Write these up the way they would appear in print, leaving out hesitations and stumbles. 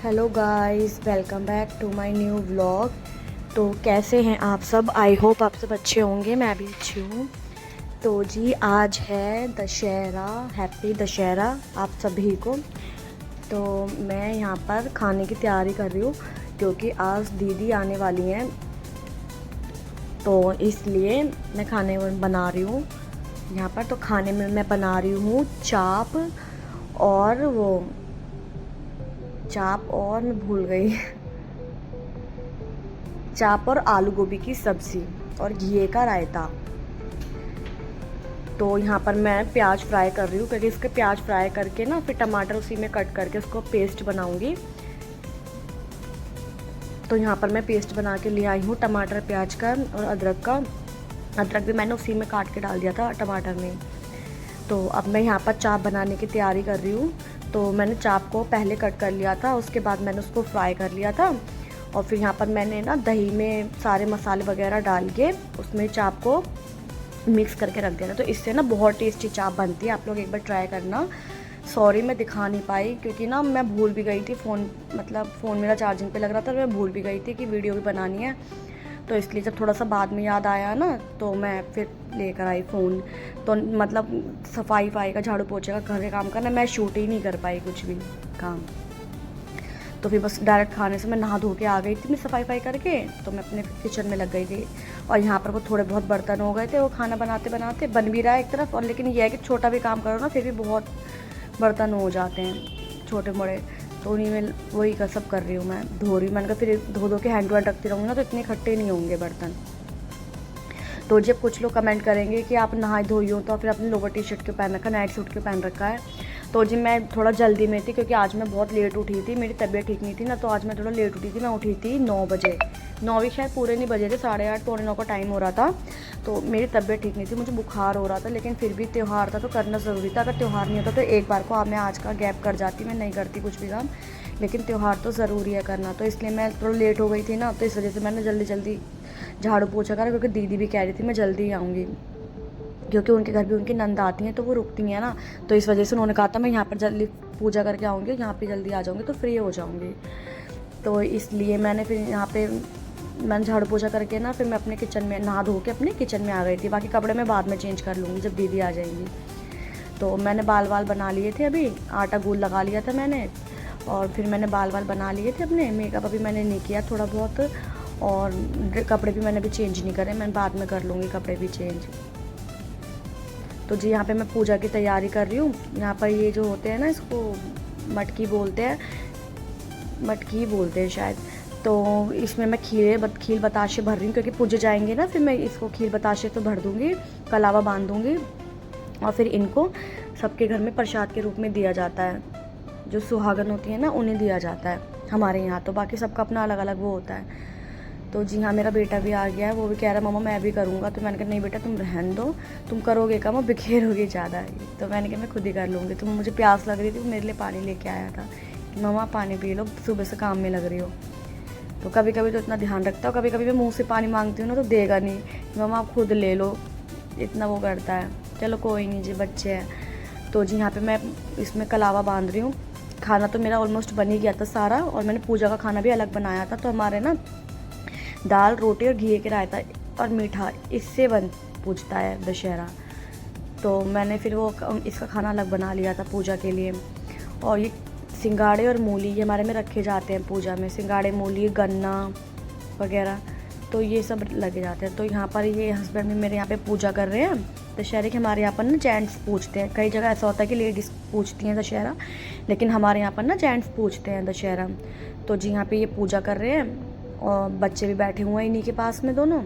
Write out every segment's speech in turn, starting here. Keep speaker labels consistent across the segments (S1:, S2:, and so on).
S1: Hello guys, welcome back to my new vlog. तो कैसे हैं आप सब? आई होप आप सब अच्छे होंगे, मैं भी अच्छी हूँ। तो जी आज है दशहरा, हैप्पी दशहरा आप सभी को। तो मैं यहाँ पर खाने की तैयारी कर रही हूँ क्योंकि आज दीदी आने वाली हैं, तो इसलिए मैं खाने बना रही हूँ यहाँ पर। तो खाने में मैं बना रही हूँ चाप और मैं भूल गई चाप और आलू गोभी की सब्ज़ी और घिए का रायता। तो यहाँ पर मैं प्याज फ्राई कर रही हूँ क्योंकि इसके प्याज फ्राई करके ना फिर टमाटर उसी में कट करके उसको पेस्ट बनाऊँगी। तो यहाँ पर मैं पेस्ट बना के ले आई हूँ टमाटर प्याज का और अदरक का। अदरक भी मैंने उसी में काट के डाल दिया था टमाटर में। तो अब मैं यहाँ पर चाप बनाने की तैयारी कर रही हूँ। तो मैंने चाप को पहले कट कर लिया था, उसके बाद मैंने उसको फ्राई कर लिया था और फिर यहाँ पर मैंने ना दही में सारे मसाले वगैरह डाल के उसमें चाप को मिक्स करके रख दिया था। तो इससे ना बहुत टेस्टी चाप बनती है, आप लोग एक बार ट्राई करना। सॉरी मैं दिखा नहीं पाई क्योंकि ना मैं भूल भी गई थी, फ़ोन मेरा चार्जिंग पे लग रहा था, मैं भूल भी गई थी कि वीडियो भी बनानी है। तो इसलिए जब थोड़ा सा बाद में याद आया ना तो मैं फिर लेकर आई फ़ोन। तो मतलब सफाई का झाड़ू पोछे का घर के काम करना, मैं शूट ही नहीं कर पाई कुछ भी काम। तो फिर बस डायरेक्ट खाने से मैं नहा धो के आ गई थी, मैं सफाई करके तो मैं अपने किचन में लग गई थी। और यहाँ पर वो थोड़े बहुत बर्तन हो गए थे, वो खाना बनाते बनाते बन भी रहा है एक तरफ, और लेकिन ये है कि छोटा भी काम करो ना फिर भी बहुत बर्तन हो जाते हैं छोटे मोटे। तो उन्हीं में वही सब कर रही हूँ, मैं धो रही हूँ। मैंने कहा फिर धो धो के हैंड टू हैंड रखती रहूँगी ना तो इतने इकट्ठे नहीं होंगे बर्तन। तो जब कुछ लोग कमेंट करेंगे कि आप नहाई धोई हो तो फिर अपने लोवर टी शर्ट क्यों पहन रखा, नाइट सूट क्यों पहन रखा है। तो जी मैं थोड़ा जल्दी में थी क्योंकि आज मैं बहुत लेट उठी थी, मेरी तबीयत ठीक नहीं थी ना, तो आज मैं थोड़ा लेट उठी थी। मैं उठी थी 9 बजे, 9 भी शायद पूरे नहीं बजे थे, 8:30 पौने 9 का टाइम हो रहा था। तो मेरी तबीयत ठीक नहीं थी, मुझे बुखार हो रहा था, लेकिन फिर भी त्यौहार था तो करना ज़रूरी था। अगर त्यौहार नहीं होता तो एक बार को मैं आज का गैप कर जाती, मैं नहीं करती कुछ भी काम, लेकिन त्यौहार तो ज़रूरी है करना। तो इसलिए मैं थोड़ा लेट हो गई थी ना, तो इस वजह से मैंने जल्दी जल्दी झाड़ू पोछा करा क्योंकि दीदी भी कह रही थी मैं जल्दी आऊँगी, क्योंकि उनके घर भी उनकी नंद आती हैं तो वो रुकती हैं ना। तो इस वजह से उन्होंने कहा था मैं यहाँ पर जल्दी पूजा करके आऊँगी, यहाँ पे जल्दी आ जाऊँगी तो फ्री हो जाऊँगी। तो इसलिए मैंने फिर यहाँ पे मैंने झाड़ू पोछा करके ना फिर मैं अपने किचन में नहा धो के अपने किचन में आ गई थी। बाकी कपड़े मैं बाद में चेंज कर लूँगी जब दीदी आ जाएंगी। तो मैंने बाल बना लिए थे, अभी आटा गूँद लगा लिया था मैंने, और फिर मैंने बाल बना लिए थे अपने। मेकअप अभी मैंने नहीं किया, थोड़ा बहुत, और कपड़े भी मैंने अभी चेंज नहीं करे, मैं बाद में कर लूँगी कपड़े भी चेंज। तो जी यहाँ पे मैं पूजा की तैयारी कर रही हूँ। यहाँ पर ये जो होते हैं ना, इसको मटकी बोलते हैं शायद। तो इसमें मैं खील बताशे भर रही हूँ क्योंकि पूजे जाएंगे ना, फिर मैं इसको खील बताशे तो भर दूँगी, कलावा बांध दूँगी, और फिर इनको सबके घर में प्रसाद के रूप में दिया जाता है। जो सुहागन होती है ना उन्हें दिया जाता है हमारे यहाँ, तो बाकी सबका अपना अलग अलग वो होता है। तो जी हाँ, मेरा बेटा भी आ गया है, वो भी कह रहा है मम्मा मैं भी करूँगा। तो मैंने कहा नहीं बेटा तुम रहने दो, तुम करोगे कम और बिखेरोगे ज़्यादा। तो मैंने कहा मैं खुद ही कर लूँगी। तो मुझे प्यास लग रही थी, मेरे लिए पानी लेके आया था कि मम्मा पानी पी लो, सुबह से काम में लग रही हो। तो कभी कभी तो इतना ध्यान रखता हूँ, कभी कभी मैं मुँह से पानी मांगती हूँ ना तो देगा नहीं, मम्मा आप खुद ले लो, इतना वो करता है। चलो कोई नहीं जी, बच्चे हैं। तो जी यहाँ पर मैं इसमें कलावा बांध रही हूँ। खाना तो मेरा ऑलमोस्ट बन ही गया था सारा, और मैंने पूजा का खाना भी अलग बनाया था। तो हमारे ना दाल रोटी और घी के रायता और मीठा, इससे पूजता है दशहरा। तो मैंने फिर वो इसका खाना अलग बना लिया था पूजा के लिए। और ये सिंगाड़े और मूली ये हमारे में रखे जाते हैं पूजा में, सिंगाड़े मूली गन्ना वगैरह, तो ये सब लगे जाते हैं। तो यहाँ पर ये हस्बैंड भी मेरे यहाँ पे पूजा कर रहे हैं दशहरे के। हमारे यहाँ पर ना जेंट्स पूजते हैं, कई जगह ऐसा होता है कि लेडीज़ पूजती हैं दशहरा, लेकिन हमारे यहाँ पर ना जेंट्स पूजते हैं दशहरा। तो जी यहाँ पे ये पूजा कर रहे हैं और बच्चे भी बैठे हुए हैं इन्हीं के पास में दोनों।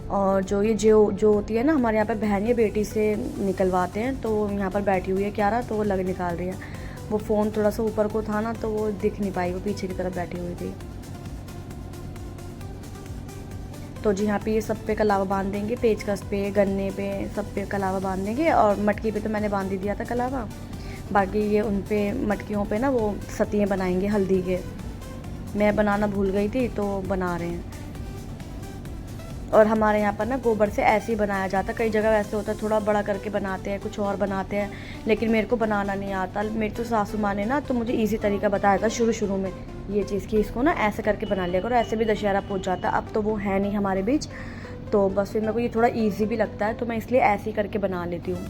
S1: और जो होती है ना हमारे यहाँ पर बहन या बेटी से निकलवाते हैं, तो यहाँ पर बैठी हुई है क्यारा, तो वो लग निकाल रही है। वो फ़ोन थोड़ा सा ऊपर को था ना तो वो दिख नहीं पाई, वो पीछे की तरफ बैठी हुई थी। तो जी यहाँ पे ये सब पे कलावा बांध देंगे, पेचकस पे गन्ने पे सब पे कलावा बांध देंगे। और मटकी पे तो मैंने बांध ही दिया था कलावा, बाकी ये उन पे मटकियों पे ना वो सतियाँ बनाएंगे हल्दी के, मैं बनाना भूल गई थी तो बना रहे हैं। और हमारे यहाँ पर ना गोबर से ऐसे ही बनाया जाता है। कई जगह वैसे होता है थोड़ा बड़ा करके बनाते हैं, कुछ और बनाते हैं, लेकिन मेरे को बनाना नहीं आता। मेरी तो सासू माँ ने ना तो मुझे ईज़ी तरीका बताया था शुरू में ये चीज़ कि इसको ना ऐसे करके बना लिया करो, ऐसे भी दशहरा पहुँच जाता है। अब तो वो है नहीं हमारे बीच, तो बस फिर मेरे को ये थोड़ा ईजी भी लगता है, तो मैं इसलिए ऐसे ही करके बना लेती हूँ।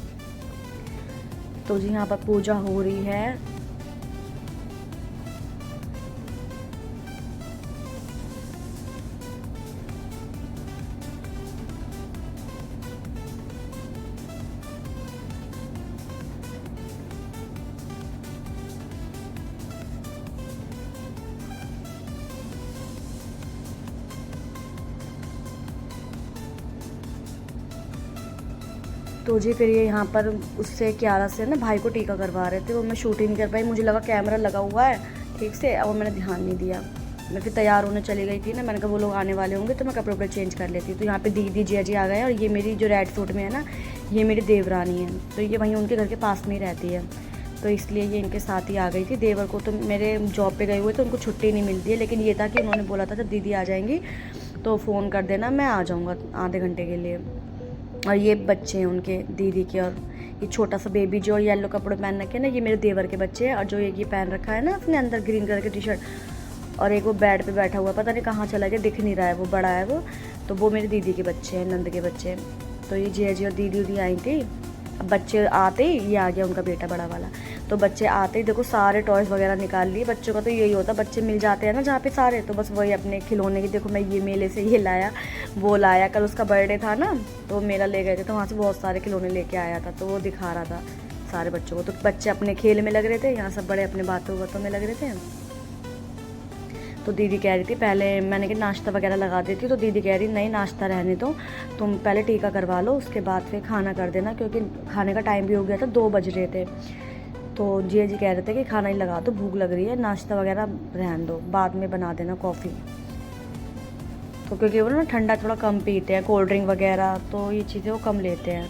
S1: तो जी यहाँ पर पूजा हो रही है। तो जी फिर ये यहाँ पर उससे क्यारा से ना भाई को टीका करवा रहे थे, वो मैं शूट ही नहीं कर पाई। मुझे लगा कैमरा लगा हुआ है ठीक से, और मैंने ध्यान नहीं दिया। मैं फिर तैयार होने चली गई थी ना, मैंने कहा वो लोग आने वाले होंगे तो मैं कपड़े वपड़े चेंज कर लेती। तो यहाँ पे दीदी जिया जी आ गए हैं, और ये मेरी जो रेड सूट में है ना, ये मेरी देवरानी है। तो ये वहीं उनके घर के पास में ही रहती है, तो इसलिए ये इनके साथ ही आ गई थी। देवर को तो मेरे जॉब पे गए हुए तो उनको छुट्टी नहीं मिलती है, लेकिन ये था कि उन्होंने बोला था जब दीदी आ जाएंगी तो फ़ोन कर देना, मैं आ जाऊँगा आधे घंटे के लिए। और ये बच्चे हैं उनके दीदी के, और ये छोटा सा बेबी जो येलो कपड़े पहन रखे हैं ना, ये मेरे देवर के बच्चे हैं। और जो ये पहन रखा है ना अपने अंदर ग्रीन कलर की टी शर्ट, और एक वो बेड पे बैठा हुआ है, पता नहीं कहाँ चला गया, दिख नहीं रहा है, वो बड़ा है वो, तो वो मेरी दीदी के बच्चे हैं, नंद के बच्चे हैं। तो ये जिया जी और दीदी उदी आई थी। अब बच्चे आते ही ये आ गया उनका बेटा बड़ा वाला। तो बच्चे आते ही देखो सारे टॉयज़ वगैरह निकाल लिए। बच्चों का तो यही होता है, बच्चे मिल जाते हैं ना जहाँ पे सारे, तो बस वही अपने खिलौने की, देखो मैं ये मेले से ये लाया, वो लाया। कल उसका बर्थडे था ना, तो मेला ले गए थे, तो वहाँ से बहुत सारे खिलौने लेके आया था, तो वो दिखा रहा था सारे बच्चों को। तो बच्चे अपने खेल में लग रहे थे, यहाँ सब बड़े अपने बातों में लग रहे थे। तो दीदी कह रही थी पहले, मैंने कहा नाश्ता वगैरह लगा देती, तो दीदी कह रही नहीं नाश्ता रहने दो, तुम पहले टीका करवा लो, उसके बाद फिर खाना कर देना, क्योंकि खाने का टाइम भी हो गया था, 2 बज रहे थे। तो जिया जी कह रहे थे कि खाना ही लगा दो, भूख लग रही है, नाश्ता वगैरह रहने दो, बाद में बना देना कॉफ़ी। तो क्योंकि वो ना ठंडा थोड़ा कम पीते हैं, कोल्ड ड्रिंक वगैरह, तो ये चीज़ें वो कम लेते हैं।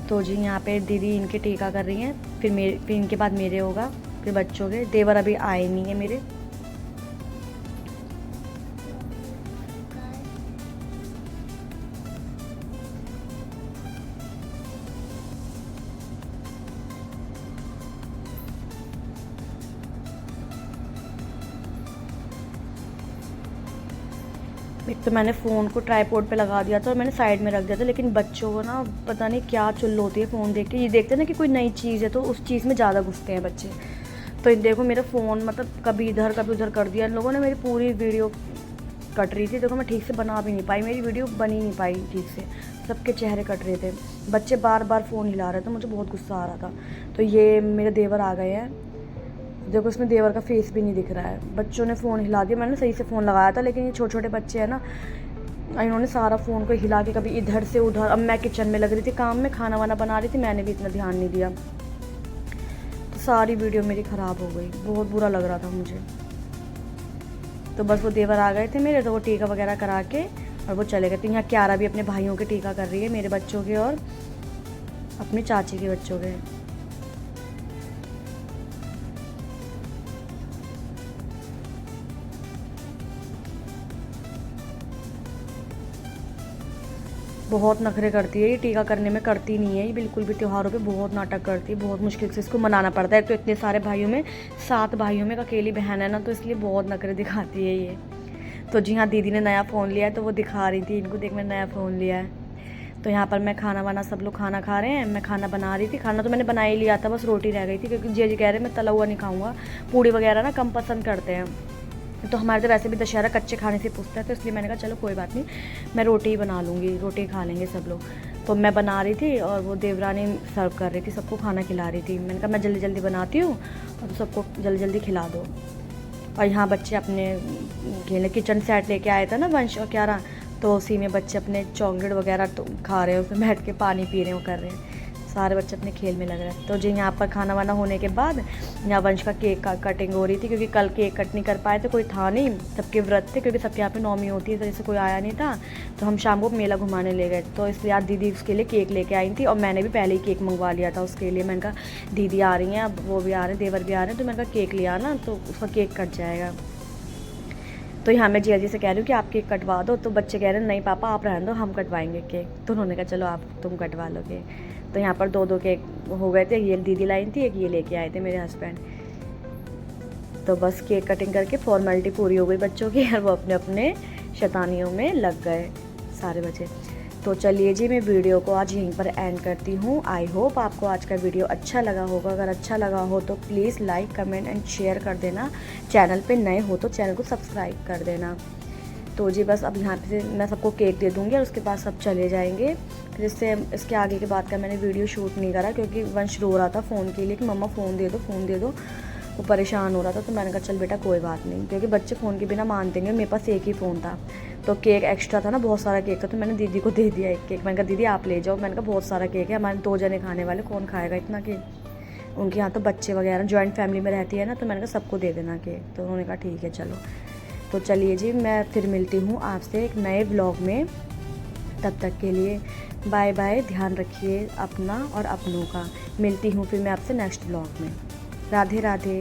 S1: तो जी यहाँ पे दीदी इनके टीका कर रही हैं, फिर इनके बाद मेरे होगा, फिर बच्चों के। देवर अभी आए नहीं है मेरे। एक तो मैंने फ़ोन को ट्राईपॉड पे लगा दिया था और मैंने साइड में रख दिया था, लेकिन बच्चों को ना पता नहीं क्या चुल होती है फ़ोन देख के। ये देखते हैं ना कि कोई नई चीज़ है तो उस चीज़ में ज़्यादा घुसते हैं बच्चे। तो इन देखो मेरा फ़ोन मतलब कभी इधर कभी उधर कर दिया इन लोगों ने। मेरी पूरी वीडियो कट रही थी, देखो मैं ठीक से बना भी नहीं पाई, मेरी वीडियो बनी नहीं पाई ठीक से, सबके चेहरे कट रहे थे, बच्चे बार बार फ़ोन हिला रहे थे, मुझे बहुत गुस्सा आ रहा था। तो ये मेरे देवर आ गए हैं, देखो उसमें देवर का फेस भी नहीं दिख रहा है। बच्चों ने फ़ोन हिला दिया, मैंने सही से फ़ोन लगाया था, लेकिन ये छोटे छोटे बच्चे हैं ना, इन्होंने सारा फ़ोन को हिला के कभी इधर से उधर। अब मैं किचन में लग रही थी काम में, खाना वाना बना रही थी, मैंने भी इतना ध्यान नहीं दिया, तो सारी वीडियो मेरी ख़राब हो गई, बहुत बुरा लग रहा था मुझे। तो बस वो देवर आ गए थे मेरे, तो वो टीका वगैरह करा के और वो चले गए थे। यहाँ क्यारा भी अपने भाइयों के टीका कर रही है, मेरे बच्चों के और अपनी चाची के बच्चों के। बहुत नखरे करती है ये, टीका करने में करती नहीं है ये बिल्कुल भी। त्योहारों पे बहुत नाटक करती है, बहुत मुश्किल से इसको मनाना पड़ता है। तो इतने सारे भाइयों में 7 भाइयों में अकेली बहन है ना, तो इसलिए बहुत नखरे दिखाती है ये। तो जी हाँ, दीदी ने नया फ़ोन लिया है, तो वो दिखा रही थी इनको, देख मैं नया फ़ोन लिया है। तो यहाँ पर मैं खाना वाना, सब लोग खाना खा रहे हैं, मैं खाना बना रही थी। खाना तो मैंने बना ही लिया था, बस रोटी रह गई थी, क्योंकि जिया जी कह रहे मैं तला हुआ नहीं खाऊँगा, पूड़ी वगैरह ना कम पसंद करते हैं। तो हमारे तो वैसे भी दशहरा कच्चे खाने से पूछता है, तो इसलिए मैंने कहा चलो कोई बात नहीं, मैं रोटी ही बना लूँगी, रोटी खा लेंगे सब लोग। तो मैं बना रही थी और वो देवरानी सर्व कर रही थी, सबको खाना खिला रही थी। मैंने कहा मैं जल्दी जल्दी बनाती हूँ और तो सबको जल्दी जल्दी खिला दो। और यहाँ बच्चे अपने खेलने, किचन सेट लेके आए थे ना वंश और क्यारा, तो उसी में बच्चे अपने चॉकलेट वगैरह तो खा रहे हैं, उसमें बैठ के पानी पी रहे हैं, वो कर रहे हैं, सारे बच्चे अपने खेल में लग रहे हैं। तो जी यहाँ पर खाना वाना होने के बाद यहाँ वंश का केक का कटिंग हो रही थी, क्योंकि कल केक कट नहीं कर पाए थे, कोई था नहीं, सबके व्रत थे, क्योंकि सबके यहाँ पे नौमी होती है, तो जैसे कोई आया नहीं था, तो हम शाम को मेला घुमाने ले गए। तो इसलिए आज दीदी उसके लिए केक लेके आई थी, और मैंने भी पहले ही केक मंगवा लिया था उसके लिए। मैंने कहा दीदी आ रही हैं, अब वो भी आ रहे हैं, देवर भी आ रहे हैं, तो मैंने कहा केक लिया ना, तो उसका केक कट जाएगा। तो यहाँ मैं जिया जी से कह रही हूँ कि आप केक कटवा दो, तो बच्चे कह रहे हैं नहीं पापा आप रहने दो, हम कटवाएंगे केक। तो उन्होंने कहा चलो आप तुम कटवा लोगे। तो यहाँ पर 2-2 केक हो गए थे, ये दीदी लाई थी, एक ये लेके आए थे मेरे हस्बैंड। तो बस केक कटिंग करके फॉर्मेलिटी पूरी हो गई बच्चों की, और वो अपने अपने शैतानियों में लग गए सारे बच्चे। तो चलिए जी, मैं वीडियो को आज यहीं पर एंड करती हूँ। आई होप आपको आज का वीडियो अच्छा लगा होगा। अगर अच्छा लगा हो तो please like, comment and share कर देना। चैनल पे नए हो तो चैनल को सब्सक्राइब कर देना। तो जी बस अब यहाँ पे मैं सबको केक दे दूँगी और उसके बाद सब चले जाएंगे। फिर इसके आगे के बाद का मैंने वीडियो शूट नहीं करा, क्योंकि वंश रो रहा था फ़ोन के लिए कि मम्मा फ़ोन दे दो, फ़ोन दे दो। वो परेशान हो रहा था। तो मैंने कहा चल बेटा कोई बात नहीं, क्योंकि बच्चे फ़ोन के बिना मानते नहीं। मेरे पास एक ही फ़ोन था, तो केक एक्स्ट्रा था ना, बहुत सारा केक था, तो मैंने दीदी को दे दिया एक केक। मैंने कहा दीदी आप ले जाओ। मैंने कहा बहुत सारा केक है, हमारे 2 जने खाने वाले, कौन खाएगा इतना केक। उनके यहाँ तो बच्चे वगैरह जॉइंट फैमिली में रहती है ना, तो मैंने कहा सबको दे देना केक। तो उन्होंने कहा ठीक है चलो। तो चलिए जी, मैं फिर मिलती हूँ आपसे एक नए ब्लॉग में। तब तक के लिए बाय बाय, ध्यान रखिए अपना और अपनों का। मिलती हूँ फिर मैं आपसे नेक्स्ट ब्लॉग में। राधे राधे।